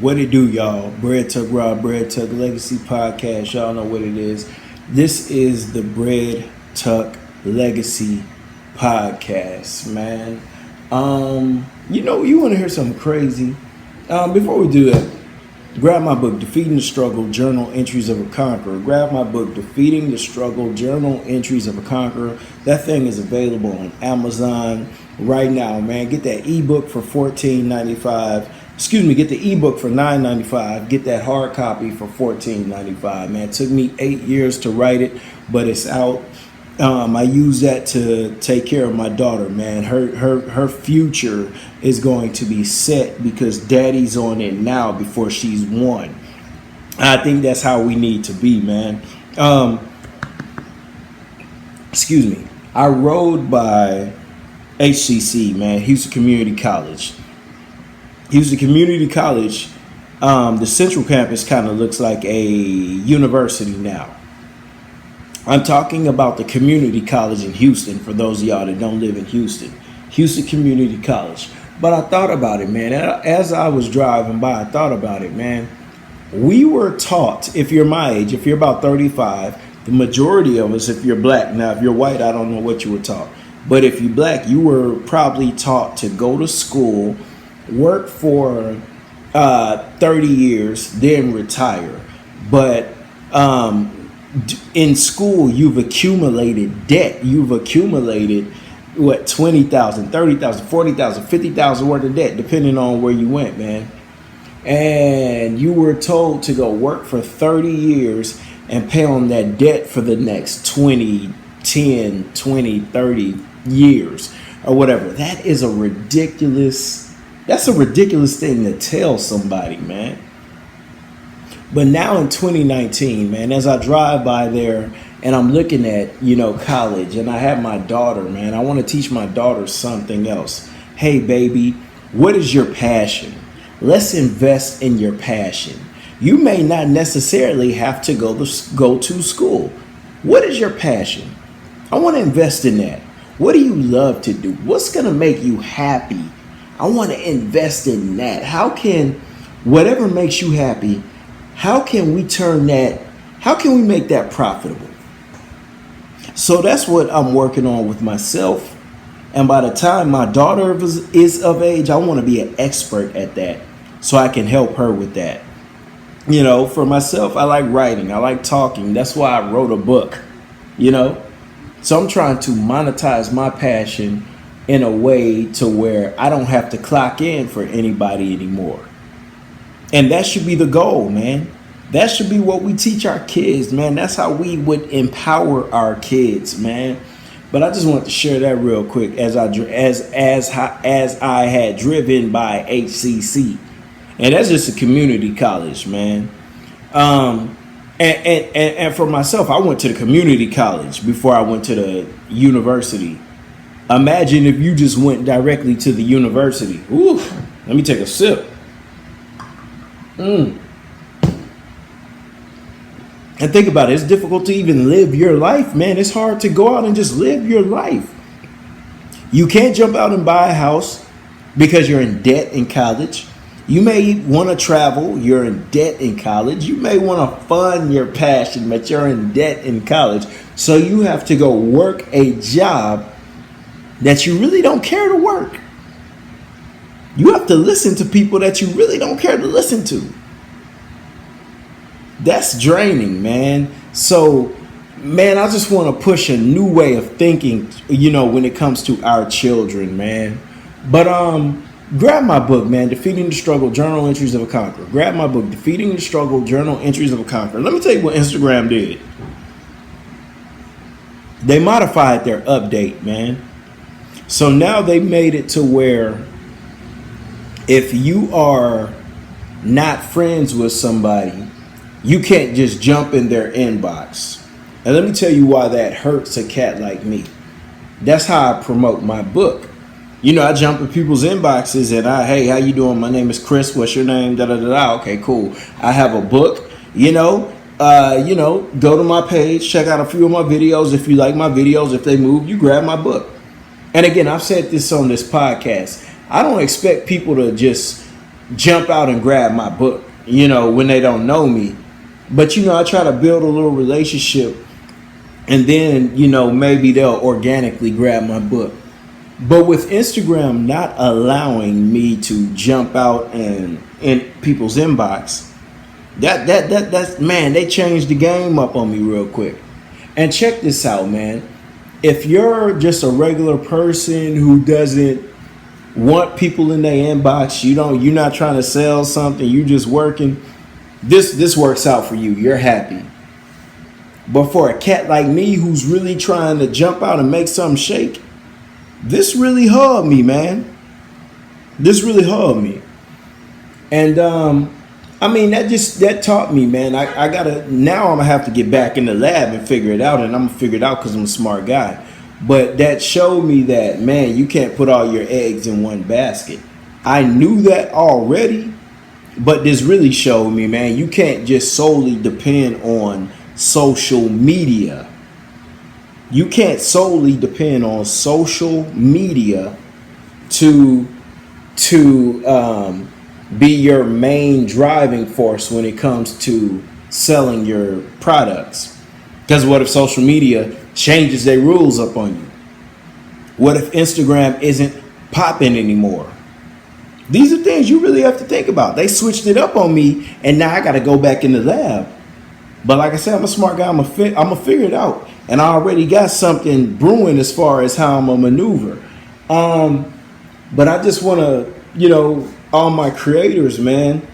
What it do, y'all? Bread Tuck Raw, Bread Tuck Legacy podcast. Y'all know what it is. This is the Bread Tuck Legacy podcast, man. You want to hear something crazy? Before we do that, grab my book, Defeating the Struggle, Journal Entries of a Conqueror. Grab my book, Defeating the Struggle, Journal Entries of a Conqueror. That thing is available on Amazon right now, man. Get that ebook for $14.95. Get the ebook for $9.95. Get that hard copy for $14.95, man. It took me 8 years to write it, but it's out. I use that to take care of my daughter, man. Her future is going to be set because daddy's on it now before she's one. I think that's how we need to be, man. I rode by HCC, man, Houston Community College. Houston Community College, the central campus kind of looks like a university now. I'm talking about the community college in Houston for those of y'all that don't live in Houston. Houston Community College. But I thought about it, man. As I was driving by, I thought about it, man. We were taught, if you're my age, if you're about 35, the majority of us, if you're black, now if you're white, I don't know what you were taught. But if you're black, you were probably taught to go to school, work for 30 years, then retire. But in school, you've accumulated debt. You've accumulated, what, 20,000, 30,000, 40,000, 50,000 worth of debt, depending on where you went, man. And you were told to go work for 30 years and pay on that debt for the next 20, 10, 20, 30 years or whatever. That is a ridiculous thing to tell somebody, man. But now in 2019, man, as I drive by there and I'm looking at, college, and I have my daughter, man, I want to teach my daughter something else. Hey, baby, what is your passion? Let's invest in your passion. You may not necessarily have to go to school. What is your passion? I want to invest in that. What do you love to do? What's going to make you happy? I want to invest in that. How can whatever makes you happy, how can we make that profitable? So that's what I'm working on with myself. And by the time my daughter is of age, I want to be an expert at that so I can help her with that. For myself, I like writing. I like talking. That's why I wrote a book, So I'm trying to monetize my passion in a way to where I don't have to clock in for anybody anymore. And that should be the goal, man. That should be what we teach our kids, man. That's how we would empower our kids, man. But I just wanted to share that real quick as I had driven by HCC, and that's just a community college, man. And for myself, I went to the community college before I went to the university. Imagine if you just went directly to the university. Ooh, let me take a sip. And think about it. It's difficult to even live your life, man. It's hard to go out and just live your life. You can't jump out and buy a house because you're in debt in college. You may want to travel. You're in debt in college. You may want to fund your passion, but you're in debt in college. So you have to go work a job that you really don't care to work. You have to listen to people that you really don't care to listen to. That's draining, man. So, man, I just want to push a new way of thinking, when it comes to our children, man. But grab my book, man, Defeating the Struggle, Journal Entries of a Conqueror. Grab my book, Defeating the Struggle, Journal Entries of a Conqueror. Let me tell you what Instagram did. They modified their update, man. So now they made it to where if you are not friends with somebody, you can't just jump in their inbox. And let me tell you why that hurts a cat like me. That's how I promote my book. I jump in people's inboxes and hey, how you doing? My name is Chris. What's your name? Okay, cool. I have a book. Go to my page, check out a few of my videos. If you like my videos, if they move, you grab my book. And again, I've said this on this podcast. I don't expect people to just jump out and grab my book, you know, when they don't know me. But, you know, I try to build a little relationship, and then, you know, maybe they'll organically grab my book. But with Instagram not allowing me to jump out and in people's inbox, that's man, they changed the game up on me real quick. And check this out, man. If you're just a regular person who doesn't want people in their inbox, you're not trying to sell something, you just working, this works out for you. You're happy. But for a cat like me who's really trying to jump out and make something shake, this really hugged me, man. This really hugged me. And I mean, that taught me, man. I gotta, now I'm gonna have to get back in the lab and figure it out, and I'm gonna figure it out because I'm a smart guy. But that showed me that, man, you can't put all your eggs in one basket. I knew that already, but this really showed me, man, you can't just solely depend on social media. You can't solely depend on social media to be your main driving force when it comes to selling your products. Because what if social media changes their rules up on you? What if Instagram isn't popping anymore? These are things you really have to think about. They switched it up on me, and now I got to go back in the lab. But like I said, I'm a smart guy. I'm gonna figure it out, and I already got something brewing as far as how I'm gonna maneuver. But I just want to, you know, all my creators, man,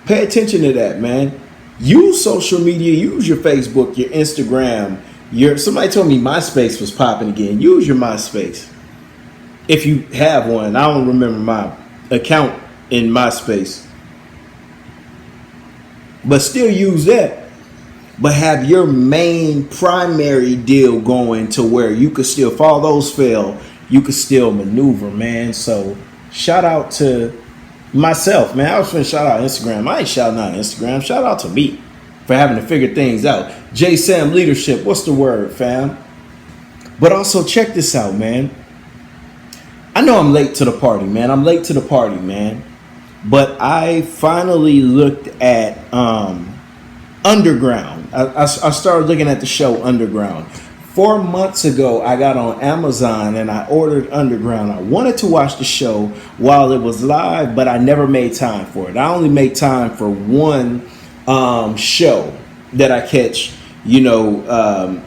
pay attention to that, man. Use social media. Use your Facebook, your Instagram. Somebody told me MySpace was popping again. Use your MySpace if you have one. I don't remember my account in MySpace, but still use that. But have your main primary deal going to where you could still, if all those fail, you could still maneuver, man. So shout out to myself, man. I was finna shout out Instagram. I ain't shouting out Instagram. Shout out to me for having to figure things out. J Sam Leadership, what's the word, fam? But also check this out, man. I know I'm late to the party, man. But I finally looked at Underground. I started looking at the show Underground. 4 months ago, I got on Amazon and I ordered Underground. I wanted to watch the show while it was live, but I never made time for it. I only make time for one show that I catch, you know,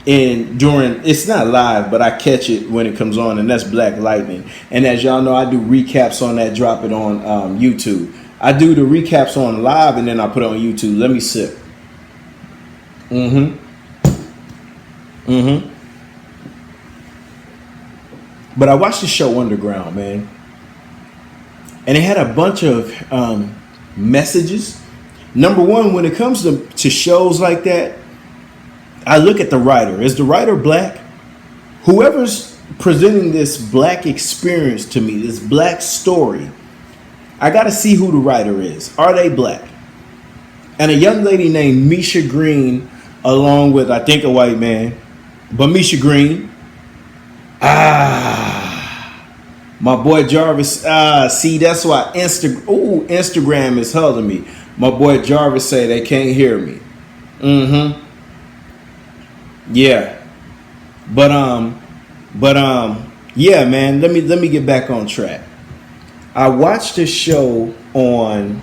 it's not live, but I catch it when it comes on, and that's Black Lightning. And as y'all know, I do recaps on that, drop it on YouTube. I do the recaps on live, and then I put it on YouTube. Let me sip. But I watched the show Underground, man, and it had a bunch of messages. Number one, when it comes to shows like that, I look at the writer. Is the writer black? Whoever's presenting this black experience to me, this black story, I got to see who the writer is. Are they black? And a young lady named Misha Green, along with, I think, a white man, but Misha Green. My boy Jarvis. See, that's why Instagram is holding me. My boy Jarvis say they can't hear me. Yeah. But yeah, man, let me get back on track. I watched the show on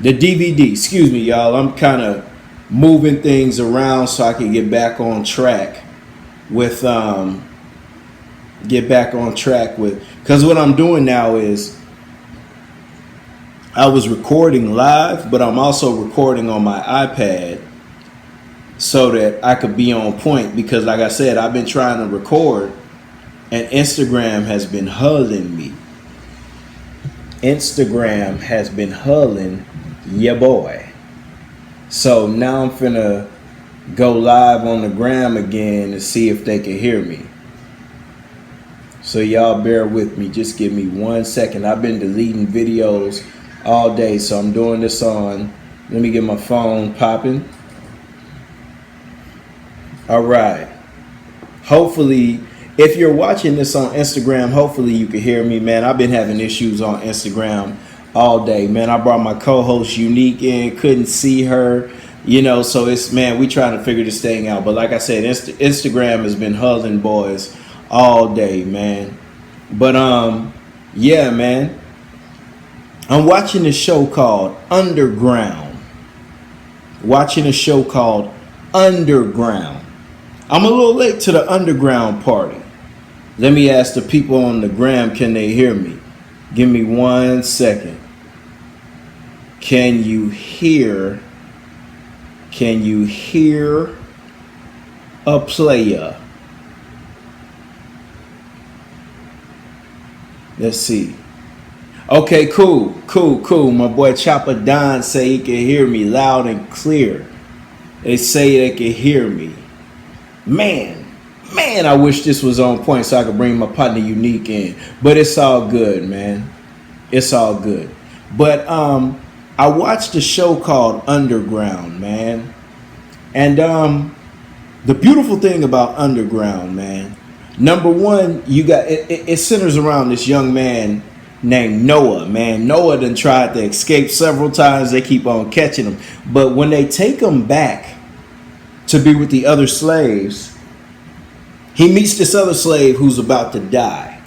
the DVD. Excuse me, y'all. I'm kind of moving things around so I can get back on track with because what I'm doing now is I was recording live, but I'm also recording on my iPad so that I could be on point, because like I said, I've been trying to record and Instagram has been hulling me. Instagram has been hulling ya boy. So now I'm finna go live on the gram again to see if they can hear me. So y'all bear with me. Just give me 1 second. I've been deleting videos all day, so I'm doing this on. Let me get my phone popping. All right. Hopefully If you're watching this on Instagram, hopefully you can hear me, man. I've been having issues on Instagram all day, man. I brought my co-host Unique in, couldn't see her, you know, so it's, man, we trying to figure this thing out. But like I said, Instagram has been huddling boys all day, man. But yeah, man, I'm watching this show called Underground. Watching a show called Underground. I'm a little late to the Underground party. Let me ask the people on the gram, can they hear me? Give me 1 second. Can you hear a player? Let's see. Okay, cool. My boy Chopper Don say he can hear me loud and clear. They say they can hear me. Man, I wish this was on point so I could bring my partner Unique in. But it's all good, man. It's all good. But I watched a show called Underground, man. And the beautiful thing about Underground, man, number one, you got it centers around this young man named Noah, man. Noah done tried to escape several times. They keep on catching him. But when they take him back to be with the other slaves, he meets this other slave who's about to die.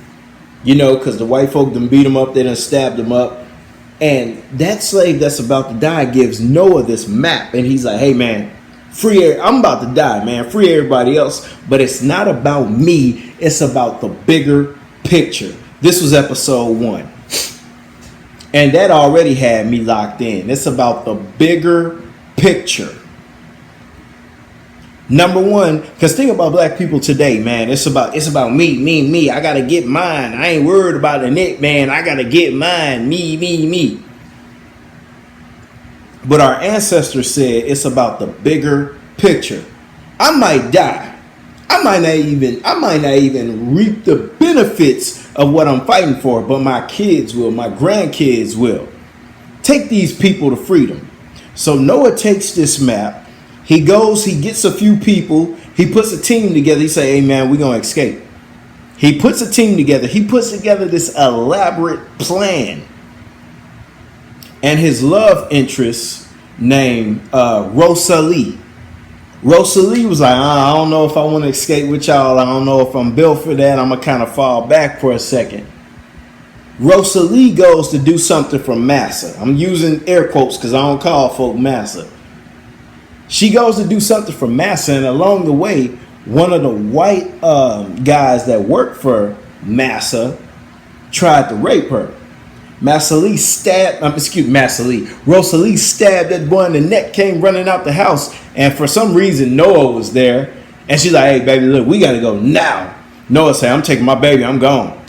You know, because the white folk done beat him up, they done stabbed him up. And that slave that's about to die gives Noah this map. And he's like, hey, man, I'm about to die, man. Free everybody else. But it's not about me. It's about the bigger picture. This was episode 1. And that already had me locked in. It's about the bigger picture. Number one, because think about black people today, man. It's about me. I gotta get mine. I ain't worried about the neck, man. I gotta get mine. Me. But our ancestors said it's about the bigger picture. I might die. I might not even reap the benefits of what I'm fighting for, but my kids will, my grandkids will. Take these people to freedom. So Noah takes this map. He goes, he gets a few people, he puts a team together. He say, hey man, we're going to escape. He puts a team together. He puts together this elaborate plan. And his love interest named Rosalie. Rosalie was like, I don't know if I want to escape with y'all. I don't know if I'm built for that. I'm going to kind of fall back for a second. Rosalie goes to do something for Massa. I'm using air quotes because I don't call folk Massa. She goes to do something for Massa, and along the way, one of the white guys that worked for Massa tried to rape her. Rosalie stabbed that boy in the neck, came running out the house, and for some reason Noah was there, and she's like, hey baby, look, we gotta go now. Noah said, I'm taking my baby, I'm gone.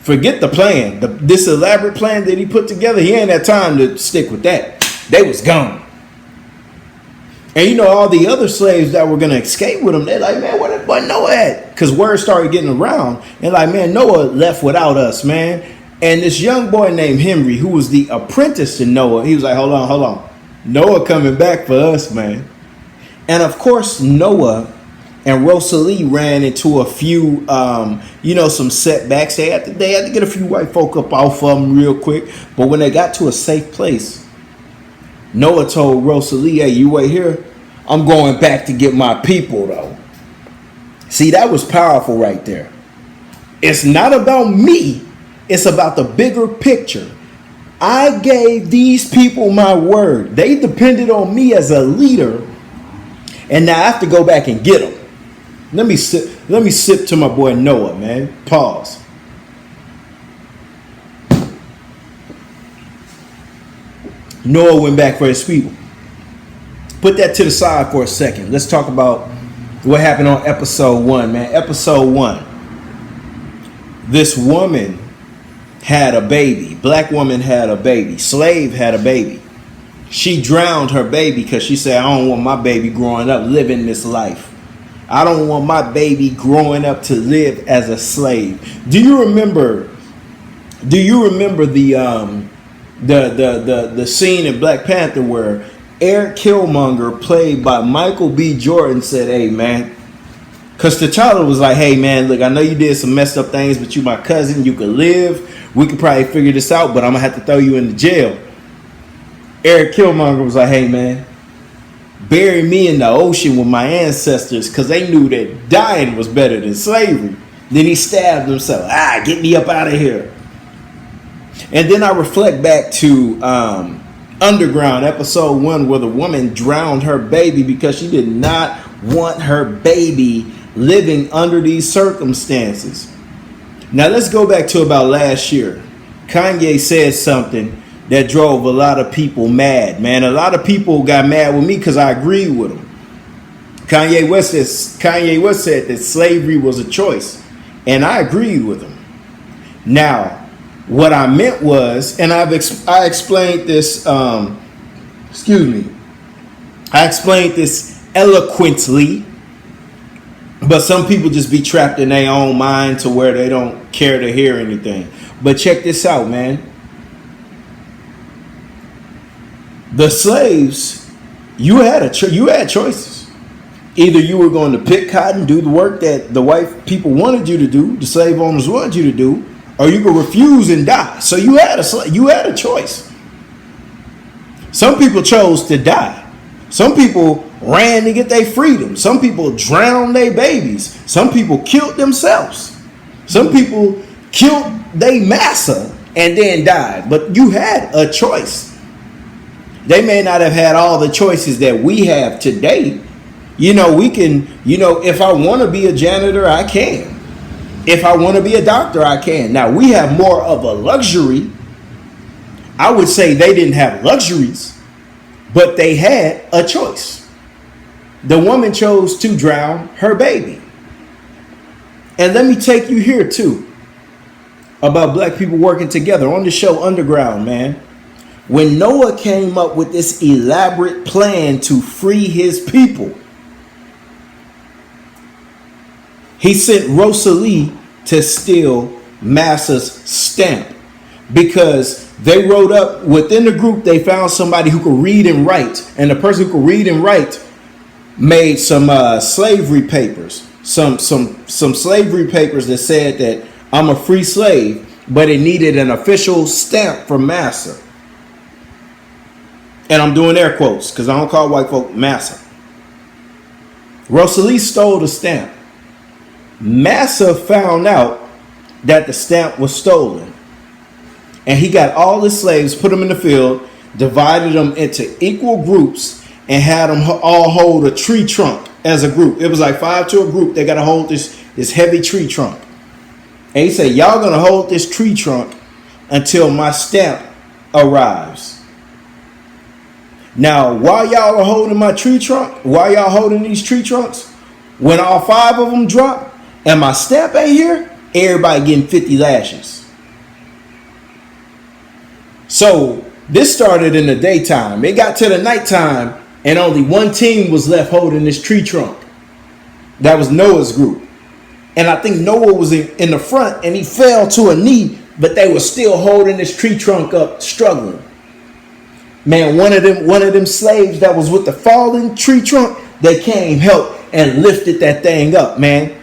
Forget the plan. This elaborate plan that he put together, he ain't had time to stick with that. They was gone. And you know, all the other slaves that were going to escape with him, they're like, man, where that boy Noah at? Because word started getting around. And like, man, Noah left without us, man. And this young boy named Henry, who was the apprentice to Noah, he was like, hold on. Noah coming back for us, man. And of course, Noah and Rosalie ran into a few, some setbacks. They had to get a few white folk up off of them real quick. But when they got to a safe place, Noah told Rosalie, hey, you wait here. I'm going back to get my people, though. See, that was powerful right there. It's not about me. It's about the bigger picture. I gave these people my word. They depended on me as a leader. And now I have to go back and get them. Let me sip to my boy Noah, man. Pause. Noah went back for his people. Put that to the side for a second. Let's talk about what happened on episode 1, man. Episode 1. This woman had a baby. Black woman had a baby. Slave had a baby. She drowned her baby because she said, I don't want my baby growing up living this life. I don't want my baby growing up to live as a slave. Do you remember the scene in Black Panther where Eric Killmonger, played by Michael B. Jordan, said, hey man, Because T'Challa was like, hey, man, look, I know you did some messed up things, but you my cousin. You could live. We could probably figure this out, but I'm going to have to throw you into jail. Eric Killmonger was like, hey, man, bury me in the ocean with my ancestors because they knew that dying was better than slavery. Then he stabbed himself. Get me up out of here. And then I reflect back to Underground, episode 1, where the woman drowned her baby because she did not want her baby living under these circumstances. Now let's go back to about last year. Kanye said something that drove a lot of people mad, man. A lot of people got mad with me because I agreed with him. Kanye West said that slavery was a choice, and I agreed with him. Now, what I meant was, and I explained this, I explained this eloquently, but some people just be trapped in their own mind to where they don't care to hear anything. But check this out, man. The slaves, you had choices. Either you were going to pick cotton, do the work that the white people wanted you to do, the slave owners wanted you to do, or you could refuse and die. So you had a choice. Some people chose to die. Some people ran to get their freedom. Some people drowned their babies. Some people killed themselves. Some people killed their massa and then died. But you had a choice. They may not have had all the choices that we have today. We can, if I want to be a janitor, I can. If I want to be a doctor, I can. Now, we have more of a luxury. I would say they didn't have luxuries, but they had a choice. The woman chose to drown her baby. And let me take you here, too, about black people working together on the show Underground, man. When Noah came up with this elaborate plan to free his people, he sent Rosalie to steal Massa's stamp because they wrote up within the group. They found somebody who could read and write, and the person who could read and write made some slavery papers, some slavery papers that said that I'm a free slave, but it needed an official stamp from Massa. And I'm doing air quotes because I don't call white folk Massa. Rosalie stole the stamp. Massa found out that the stamp was stolen. And he got all the slaves, put them in the field, divided them into equal groups, and had them all hold a tree trunk as a group. It was like 5 to a group. They got to hold this heavy tree trunk. And he said, y'all going to hold this tree trunk until my stamp arrives. Now, while y'all are holding my tree trunk, while y'all holding these tree trunks, when all 5 of them drop and my stamp ain't here, everybody getting 50 lashes. So this started in the daytime. It got to the nighttime and only one team was left holding this tree trunk. That was Noah's group. And I think Noah was in the front and he fell to a knee, but they were still holding this tree trunk up, struggling. Man, one of them slaves that was with the fallen tree trunk, they came help and lifted that thing up, man.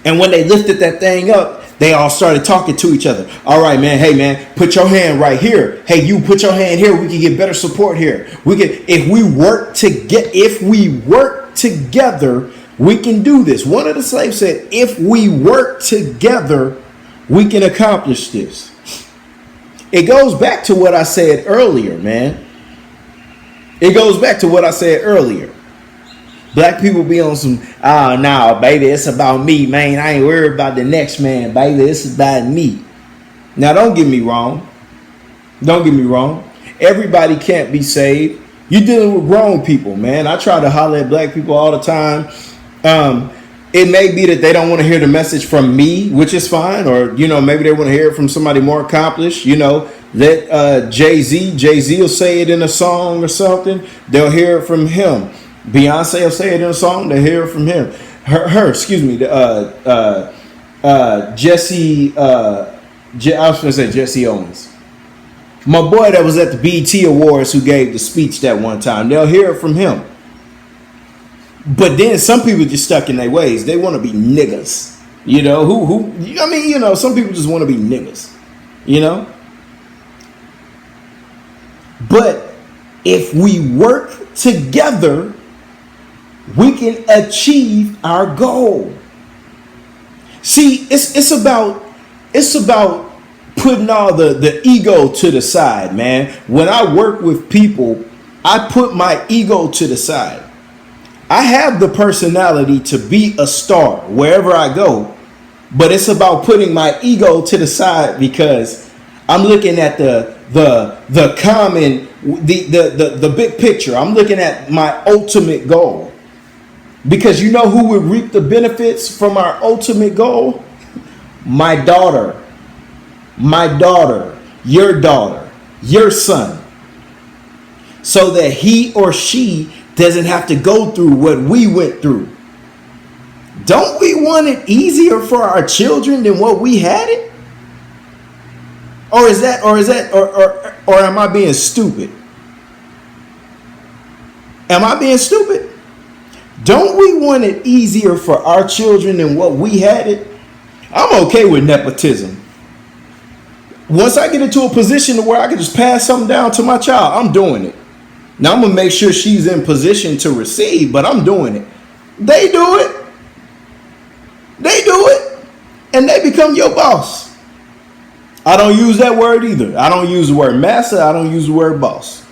And when they lifted that thing up, they all started talking to each other. All right, man. Hey, man, put your hand right here. Hey, you put your hand here. We can get better support here. If we work together, we can do this. One of the slaves said, if we work together, we can accomplish this. It goes back to what I said earlier, man. It goes back to what I said earlier. Black people be on some, nah, baby, it's about me, man. I ain't worried about the next man, baby. It's about me. Now, don't get me wrong. Don't get me wrong. Everybody can't be saved. You're dealing with grown people, man. I try to holler at black people all the time. It may be that they don't want to hear the message from me, which is fine. Or, maybe they want to hear it from somebody more accomplished. Let Jay-Z will say it in a song or something. They'll hear it from him. Beyonce will say it in a song. They'll hear it from him. Jesse, I was going to say Jesse Owens. My boy that was at the BET Awards who gave the speech that one time. They'll hear it from him. But then some people just stuck in their ways. They want to be niggas. You know, some people just want to be niggas. You know? But if we work together, we can achieve our goal. See, it's about putting all the ego to the side, man. When I work with people, I put my ego to the side. I have the personality to be a star wherever I go, but it's about putting my ego to the side because I'm looking at the common, the big picture. I'm looking at my ultimate goal. Because you know who would reap the benefits from our ultimate goal? My daughter, your son. So that he or she doesn't have to go through what we went through. Don't we want it easier for our children than what we had it? Or am I being stupid? Am I being stupid? Don't we want it easier for our children than what we had it? I'm okay with nepotism. Once I get into a position where I can just pass something down to my child, I'm doing it. Now I'm going to make sure she's in position to receive, but I'm doing it. They do it. And they become your boss. I don't use that word either. I don't use the word master. I don't use the word boss.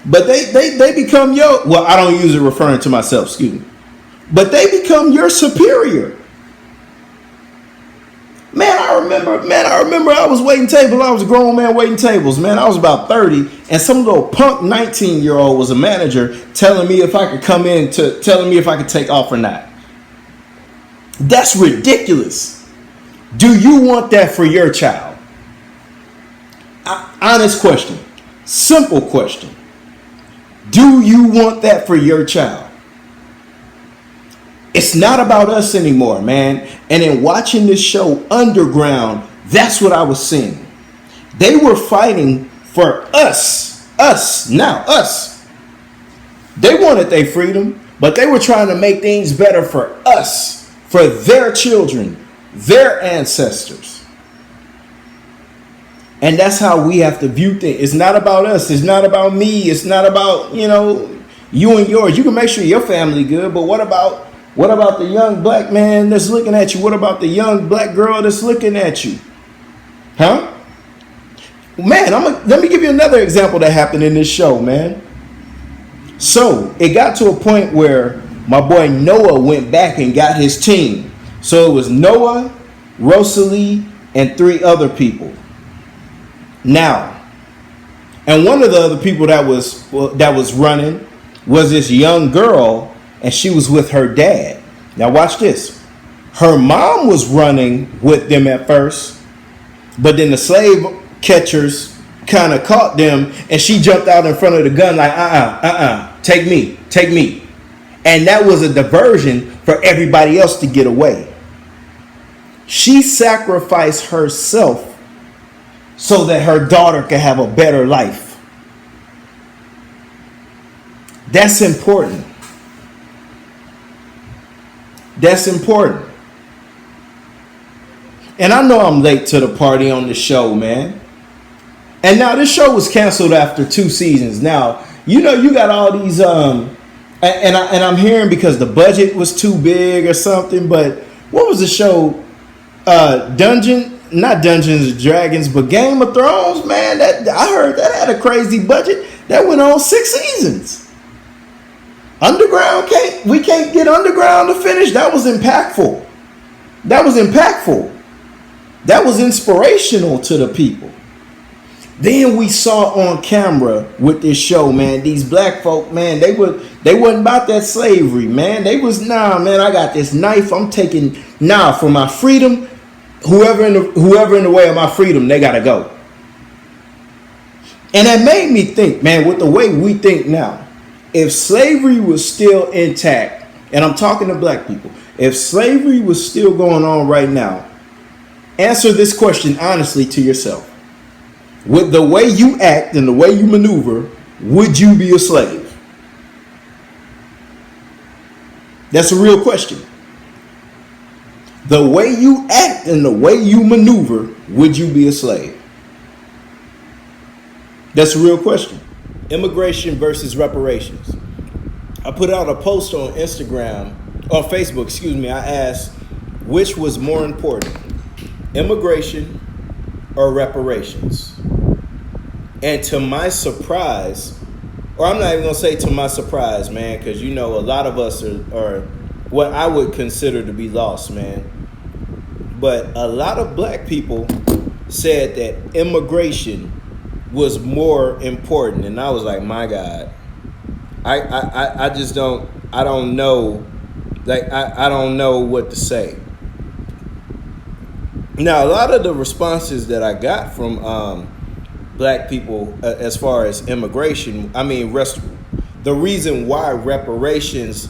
But they become your, well, I don't use it referring to myself, excuse me. But they become your superior. Man, I remember I was waiting tables. I was a grown man waiting tables, man. I was about 30, and some little punk 19-year-old was a manager telling me if I could come in telling me if I could take off or not. That's ridiculous. Do you want that for your child? Honest question. Simple question. Do you want that for your child? It's not about us anymore, man. And in watching this show, Underground, that's what I was seeing. They were fighting for us. They wanted their freedom, but they were trying to make things better for us, for their children, their ancestors. And that's how we have to view things. It's not about us. It's not about me. It's not about, you and yours. You can make sure your family good, but what about the young black man that's looking at you? What about the young black girl that's looking at you? Huh? Man, let me give you another example that happened in this show, man. So it got to a point where my boy Noah went back and got his team. So it was Noah, Rosalie, and 3 other people. Now, and one of the other people that was running was this young girl, and she was with her dad. Now watch this. Her mom was running with them at first, but then the slave catchers kind of caught them, and she jumped out in front of the gun like, take me. And that was a diversion for everybody else to get away. She sacrificed herself so that her daughter could have a better life. That's important. That's important. And I know I'm late to the party on the show, man. And now this show was canceled after 2 seasons. Now, you got all these and I'm hearing because the budget was too big or something, but what was the show? Not Dungeons and Dragons, but Game of Thrones, man. That I heard that had a crazy budget. That went on 6 seasons. Underground we can't get Underground to finish. That was impactful. That was inspirational to the people. Then we saw on camera with this show, man, these black folk, man, they wasn't about that slavery, man. They was, man, I got this knife. I'm taking for my freedom. Whoever in the way of my freedom, they gotta go. And that made me think, man, with the way we think now, if slavery was still intact, and I'm talking to black people, if slavery was still going on right now, answer this question honestly to yourself. With the way you act and the way you maneuver, would you be a slave? That's a real question. The way you act and the way you maneuver, would you be a slave? That's a real question. Immigration versus reparations. I put out a post on Instagram, on Facebook, excuse me. I asked which was more important, immigration or reparations. And to my surprise, or I'm not even gonna say to my surprise, man, because you know a lot of us are what I would consider to be lost, man. But a lot of black people said that immigration was more important, and I was like, my God, I just don't know, like I don't know what to say. Now, a lot of the responses that I got from black people as far as immigration, I mean, the reason why reparations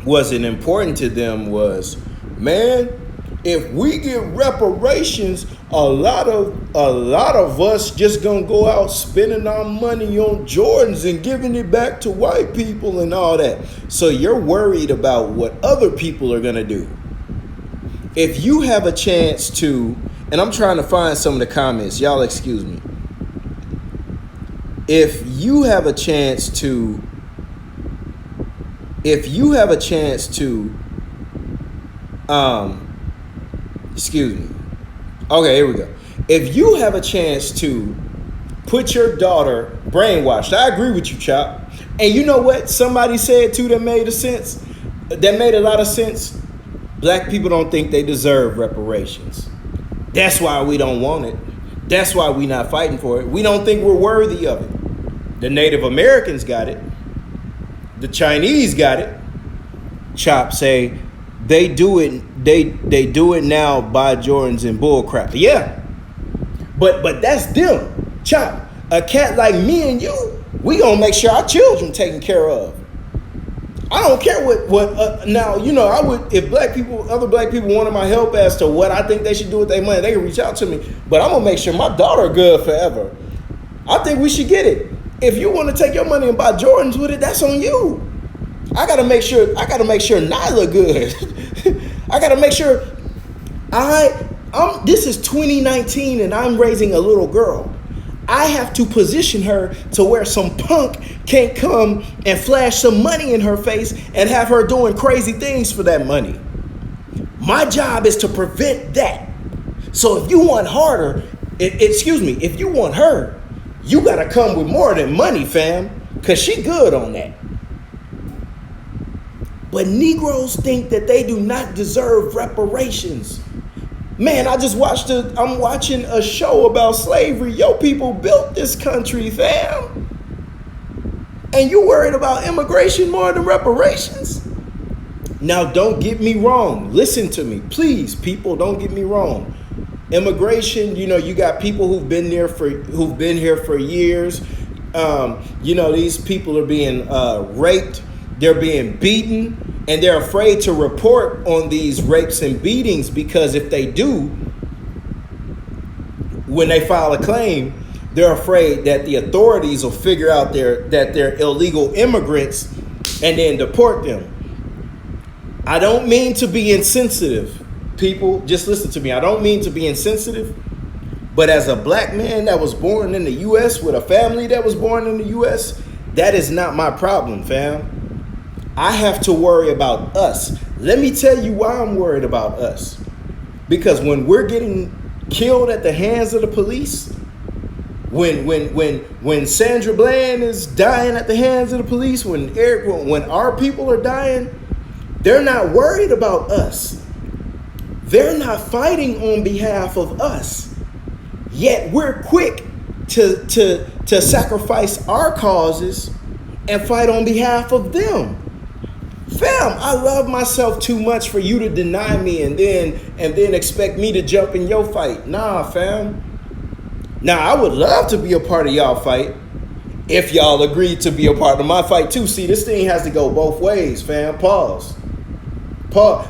wasn't important to them was, man, if we get reparations, a lot of us just gonna go out spending our money on Jordans and giving it back to white people and all that. So you're worried about what other people are gonna do. If you have a chance to, and I'm trying to find some of the comments, y'all excuse me. If you have a chance to, excuse me. Okay, here we go. If you have a chance to put your daughter brainwashed, I agree with you, Chop. And you know what somebody said too that made a lot of sense? Black people don't think they deserve reparations. That's why we don't want it. That's why we're not fighting for it. We don't think we're worthy of it. The Native Americans got it. The Chinese got it. Chop say they do it. They do it now, buy Jordans and bull crap. Yeah, but that's them. Chop, a cat like me and you, we gonna make sure our children taken care of. I don't care what now, you know, I would, if other black people wanted my help as to what I think they should do with their money, they can reach out to me. But I'm gonna make sure my daughter good forever. I think we should get it. If you want to take your money and buy Jordans with it, that's on you. I gotta make sure Nyla good. I gotta make sure this is 2019 and I'm raising a little girl. I have to position her to where some punk can't come and flash some money in her face and have her doing crazy things for that money. My job is to prevent that. So if you want harder, if you want her, you gotta come with more than money, fam, because she good on that. But Negroes think that they do not deserve reparations. Man, I'm watching a show about slavery. Yo, people built this country, fam. And you worried about immigration more than reparations? Now, don't get me wrong. Listen to me, please, people, don't get me wrong. Immigration, you know, you got people who've been here for years. You know, these people are being raped. They're being beaten, and they're afraid to report on these rapes and beatings because if they do, when they file a claim, they're afraid that the authorities will figure out that they're illegal immigrants and then deport them. I don't mean to be insensitive, people. Just listen to me. I don't mean to be insensitive, but as a black man that was born in the U.S. with a family that was born in the U.S., that is not my problem, fam. I have to worry about us. Let me tell you why I'm worried about us. Because when we're getting killed at the hands of the police, when Sandra Bland is dying at the hands of the police, when our people are dying, they're not worried about us. They're not fighting on behalf of us. Yet we're quick to sacrifice our causes and fight on behalf of them. Fam, I love myself too much for you to deny me and then expect me to jump in your fight. Nah, fam. Now, I would love to be a part of y'all fight if y'all agreed to be a part of my fight too. See, this thing has to go both ways, fam. Pause.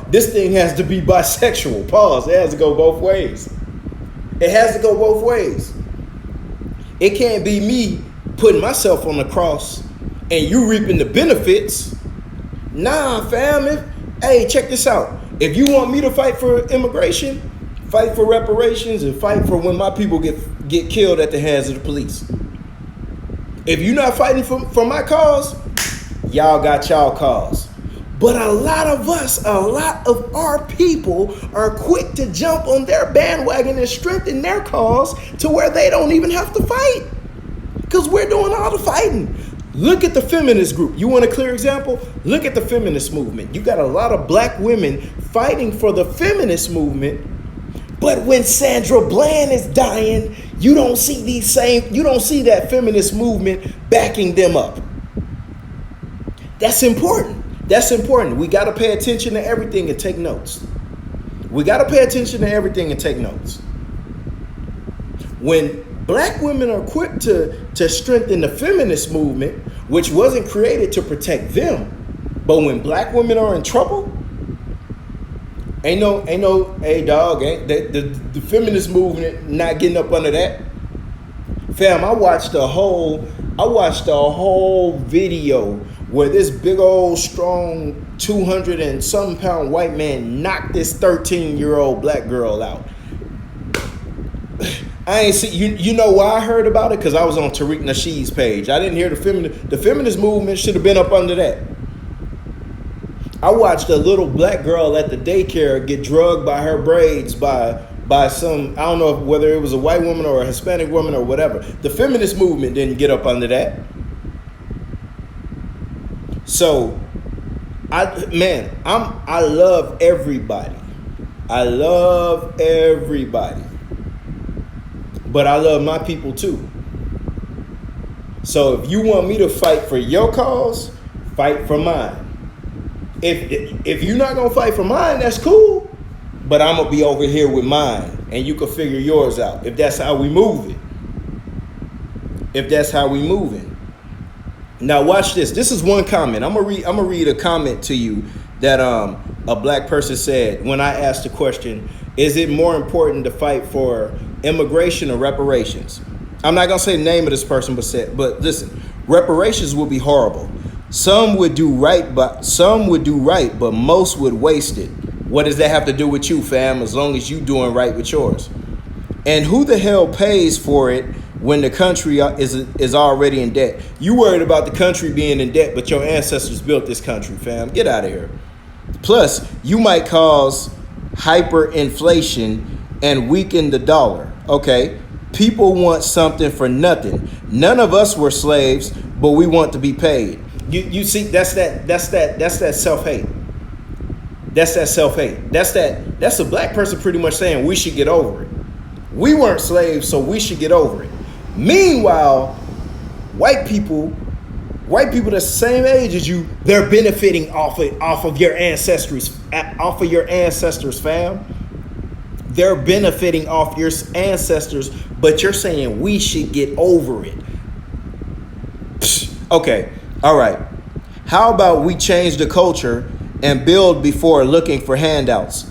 This thing has to be bisexual. Pause. It has to go both ways. It has to go both ways. It can't be me putting myself on the cross and you reaping the benefits Nah, fam. Hey, check this out. If you want me to fight for immigration, fight for reparations, and fight for when my people get killed at the hands of the police. If you're not fighting for my cause, y'all got y'all cause. But a lot of our people are quick to jump on their bandwagon and strengthen their cause to where they don't even have to fight. Because we're doing all the fighting. Look at the feminist group. You want a clear example? Look at the feminist movement. You got a lot of black women fighting for the feminist movement. But when Sandra Bland is dying, you don't see that feminist movement backing them up. That's important. That's important. We got to pay attention to everything and take notes. We got to pay attention to everything and take notes. When black women are quick to strengthen the feminist movement, which wasn't created to protect them, but when black women are in trouble, ain't no, hey dog, the feminist movement not getting up under that. Fam, I watched the whole video where this big old strong 200 and some pound white man knocked this 13-year-old black girl out. I ain't see you know why I heard about it? Because I was on Tariq Nasheed's page. I didn't hear the feminist movement should have been up under that. I watched a little black girl at the daycare get drugged by her braids by some, I don't know whether it was a white woman or a Hispanic woman or whatever. The feminist movement didn't get up under that. So, I love everybody. I love everybody. But I love my people too. So if you want me to fight for your cause, fight for mine. If you're not gonna fight for mine, that's cool. But I'm gonna be over here with mine, and you can figure yours out. If that's how we move it. If that's how we move it. Now watch this. This is one comment. I'm gonna read a comment to you that a black person said when I asked the question, is it more important to fight for immigration or reparations? I'm not gonna say the name of this person, but listen, reparations would be horrible. Some would do right, but most would waste it. What does that have to do with you, fam? As long as you doing right with yours. And who the hell pays for it when the country is already in debt? You worried about the country being in debt, but your ancestors built this country, fam. Get out of here. Plus, you might cause hyperinflation and weaken the dollar. Okay, people want something for nothing. None of us were slaves, but we want to be paid. You see, that's that self-hate. That's that self-hate. That's a black person pretty much saying we should get over it. We weren't slaves, so we should get over it. Meanwhile, white people that's the same age as you, they're benefiting off of your ancestors, fam. They're benefiting off your ancestors, but you're saying we should get over it. Okay, all right. How about we change the culture and build before looking for handouts?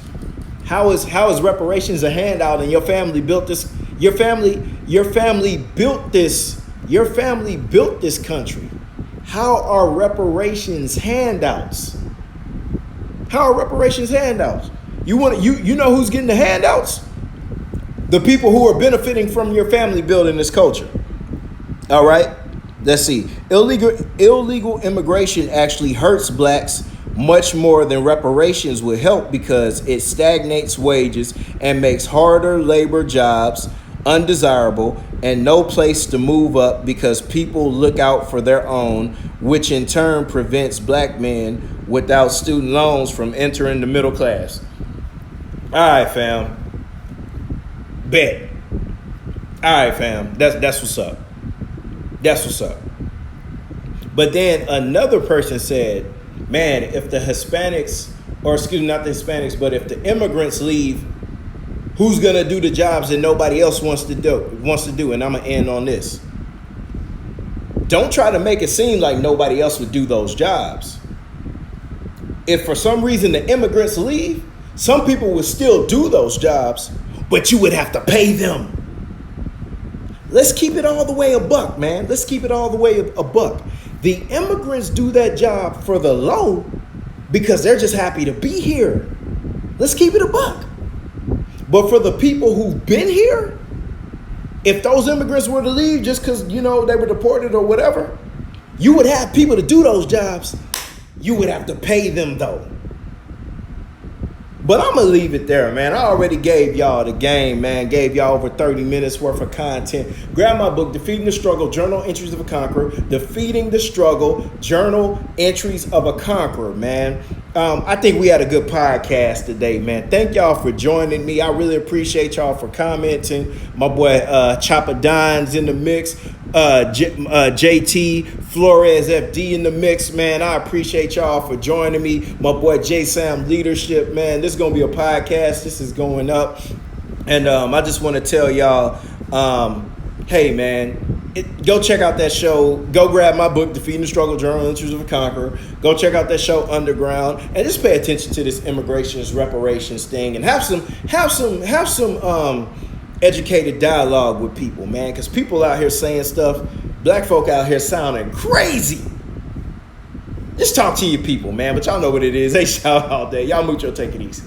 How is reparations a handout and your family built this? Your family built this. Your family built this country. How are reparations handouts? How are reparations handouts? You know who's getting the handouts? The people who are benefiting from your family building this culture. All right, let's see. Illegal immigration actually hurts blacks much more than reparations would help because it stagnates wages and makes harder labor jobs undesirable and no place to move up because people look out for their own, which in turn prevents black men without student loans from entering the middle class. All right, fam. Bet. All right, fam. That's what's up. That's what's up. But then another person said, man, if the Hispanics, or excuse me, not the Hispanics, but if the immigrants leave, who's gonna do the jobs that nobody else wants to do? And I'm gonna end on this. Don't try to make it seem like nobody else would do those jobs. If for some reason the immigrants leave, some people would still do those jobs, but you would have to pay them. Let's keep it all the way a buck, man. Let's keep it all the way a buck. The immigrants do that job for the low, because they're just happy to be here. Let's keep it a buck. But for the people who've been here, if those immigrants were to leave just because, they were deported or whatever, you would have people to do those jobs. You would have to pay them, though. But I'm going to leave it there, man. I already gave y'all the game, man. Gave y'all over 30 minutes worth of content. Grab my book, Defeating the Struggle, Journal Entries of a Conqueror. Defeating the Struggle, Journal Entries of a Conqueror, man. I think we had a good podcast today, man. Thank y'all for joining me. I really appreciate y'all for commenting. My boy Chopper Don's in the mix. JT Flores FD in the mix, man. I appreciate y'all for joining me. My boy J Sam Leadership, man. This is gonna be a podcast. This is going up, and I just want to tell y'all, hey, man, go check out that show. Go grab my book, Defeating the Struggle, Journal Entries of a Conqueror. Go check out that show, Underground, and just pay attention to this immigrations, reparations thing, and have some educated dialogue with people, man, because people out here saying stuff, black folk out here sounding crazy. Just talk to your people, man, but y'all know what it is. They shout all day. Y'all mucho, take it easy.